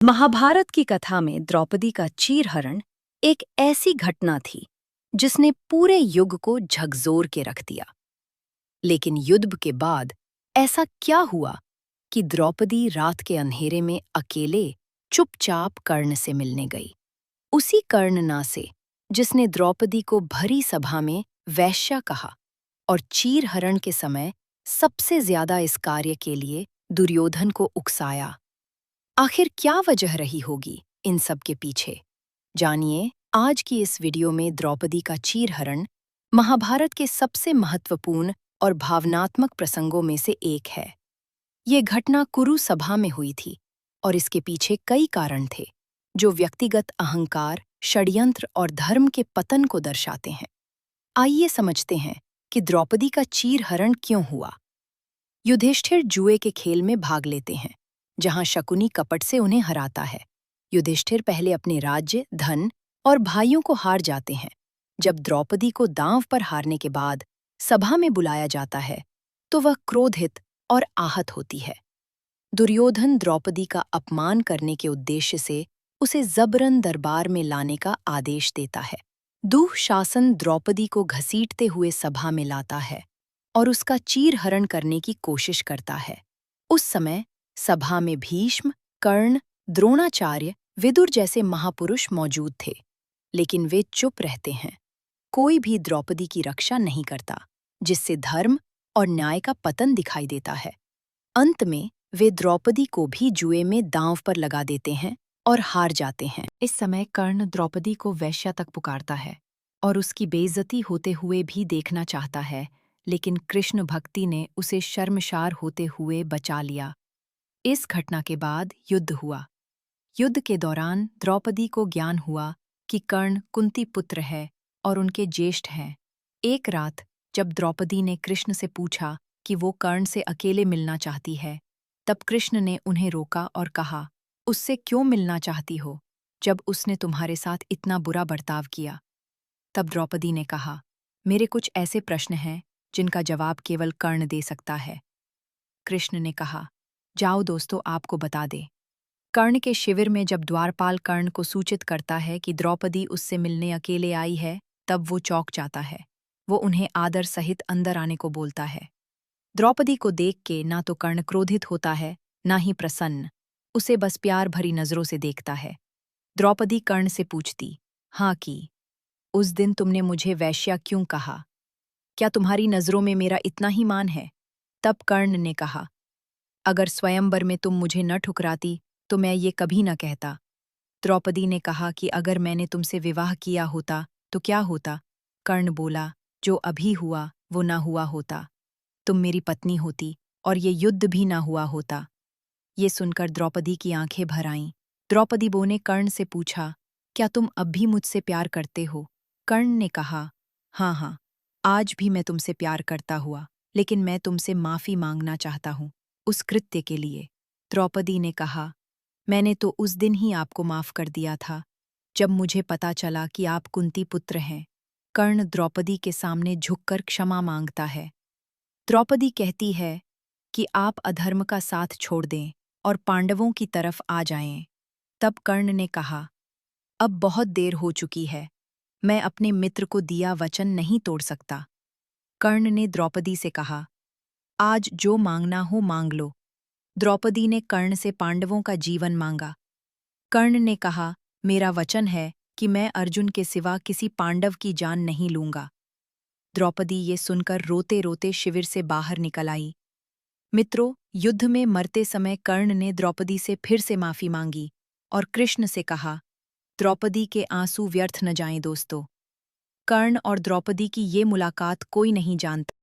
महाभारत की कथा में द्रौपदी का चीरहरण एक ऐसी घटना थी जिसने पूरे युग को झकझोर के रख दिया। लेकिन युद्ध के बाद ऐसा क्या हुआ कि द्रौपदी रात के अंधेरे में अकेले चुपचाप कर्ण से मिलने गई? उसी कर्णना से जिसने द्रौपदी को भरी सभा में वैश्या कहा और चीरहरण के समय सबसे ज्यादा इस कार्य के लिए दुर्योधन को उकसाया। आखिर क्या वजह रही होगी इन सब के पीछे? जानिए आज की इस वीडियो में द्रौपदी का चीरहरण महाभारत के सबसे महत्वपूर्ण और भावनात्मक प्रसंगों में से एक है। ये घटना कुरु सभा में हुई थी और इसके पीछे कई कारण थे जो व्यक्तिगत अहंकार, षड्यंत्र और धर्म के पतन को दर्शाते हैं। आइए समझते हैं कि द्रौपदी का चीरहरण क्यों हुआ। युधिष्ठिर जुए के खेल में भाग लेते हैं जहां शकुनी कपट से उन्हें हराता है। युधिष्ठिर पहले अपने राज्य, धन और भाइयों को हार जाते हैं। जब द्रौपदी को दांव पर हारने के बाद सभा में बुलाया जाता है तो वह क्रोधित और आहत होती है। दुर्योधन द्रौपदी का अपमान करने के उद्देश्य से उसे जबरन दरबार में लाने का आदेश देता है। दुःशासन द्रौपदी को घसीटते हुए सभा में लाता है और उसका चीरहरण करने की कोशिश करता है। उस समय सभा में भीष्म, कर्ण, द्रोणाचार्य, विदुर जैसे महापुरुष मौजूद थे, लेकिन वे चुप रहते हैं। कोई भी द्रौपदी की रक्षा नहीं करता, जिससे धर्म और न्याय का पतन दिखाई देता है। अंत में वे द्रौपदी को भी जुए में दांव पर लगा देते हैं और हार जाते हैं। इस समय कर्ण द्रौपदी को वैश्या तक पुकारता है और उसकी बेइज्जती होते हुए भी देखना चाहता है, लेकिन कृष्ण भक्ति ने उसे शर्मसार होते हुए बचा लिया। इस घटना के बाद युद्ध हुआ। युद्ध के दौरान द्रौपदी को ज्ञान हुआ कि कर्ण कुंती पुत्र है और उनके ज्येष्ठ हैं। एक रात जब द्रौपदी ने कृष्ण से पूछा कि वो कर्ण से अकेले मिलना चाहती है, तब कृष्ण ने उन्हें रोका और कहा, उससे क्यों मिलना चाहती हो जब उसने तुम्हारे साथ इतना बुरा बर्ताव किया? तब द्रौपदी ने कहा, मेरे कुछ ऐसे प्रश्न हैं जिनका जवाब केवल कर्ण दे सकता है। कृष्ण ने कहा, जाओ दोस्तों, आपको बता दे। कर्ण के शिविर में जब द्वारपाल कर्ण को सूचित करता है कि द्रौपदी उससे मिलने अकेले आई है, तब वो चौंक जाता है। वो उन्हें आदर सहित अंदर आने को बोलता है। द्रौपदी को देख के ना तो कर्ण क्रोधित होता है, ना ही प्रसन्न। उसे बस प्यार भरी नजरों से देखता है। द्रौपदी कर्ण से पूछती, हाँ कि उस दिन तुमने मुझे वैश्या क्यों कहा? क्या तुम्हारी नजरों में मेरा इतना ही मान है? तब कर्ण ने कहा, अगर स्वयंवर में तुम मुझे न ठुकराती तो मैं ये कभी न कहता। द्रौपदी ने कहा कि अगर मैंने तुमसे विवाह किया होता तो क्या होता? कर्ण बोला, जो अभी हुआ वो ना हुआ होता। तुम मेरी पत्नी होती और ये युद्ध भी ना हुआ होता। ये सुनकर द्रौपदी की आंखें भर आईं। द्रौपदी बो ने कर्ण से पूछा, क्या तुम अब भी मुझसे प्यार करते हो? कर्ण ने कहा, हाँ हाँ, आज भी मैं तुमसे प्यार करता हुआ, लेकिन मैं तुमसे माफी मांगना चाहता हूँ उस कृत्य के लिए। द्रौपदी ने कहा, मैंने तो उस दिन ही आपको माफ कर दिया था जब मुझे पता चला कि आप कुंती पुत्र हैं। कर्ण द्रौपदी के सामने झुककर क्षमा मांगता है। द्रौपदी कहती है कि आप अधर्म का साथ छोड़ दें और पांडवों की तरफ आ जाएं। तब कर्ण ने कहा, अब बहुत देर हो चुकी है, मैं अपने मित्र को दिया वचन नहीं तोड़ सकता। कर्ण ने द्रौपदी से कहा, आज जो मांगना हो मांग लो। द्रौपदी ने कर्ण से पांडवों का जीवन मांगा। कर्ण ने कहा, मेरा वचन है कि मैं अर्जुन के सिवा किसी पांडव की जान नहीं लूंगा। द्रौपदी ये सुनकर रोते रोते शिविर से बाहर निकल आई। मित्रों, युद्ध में मरते समय कर्ण ने द्रौपदी से फिर से माफी मांगी और कृष्ण से कहा, द्रौपदी के आंसू व्यर्थ न जाएं दोस्तों। कर्ण और द्रौपदी की ये मुलाकात कोई नहीं जानता।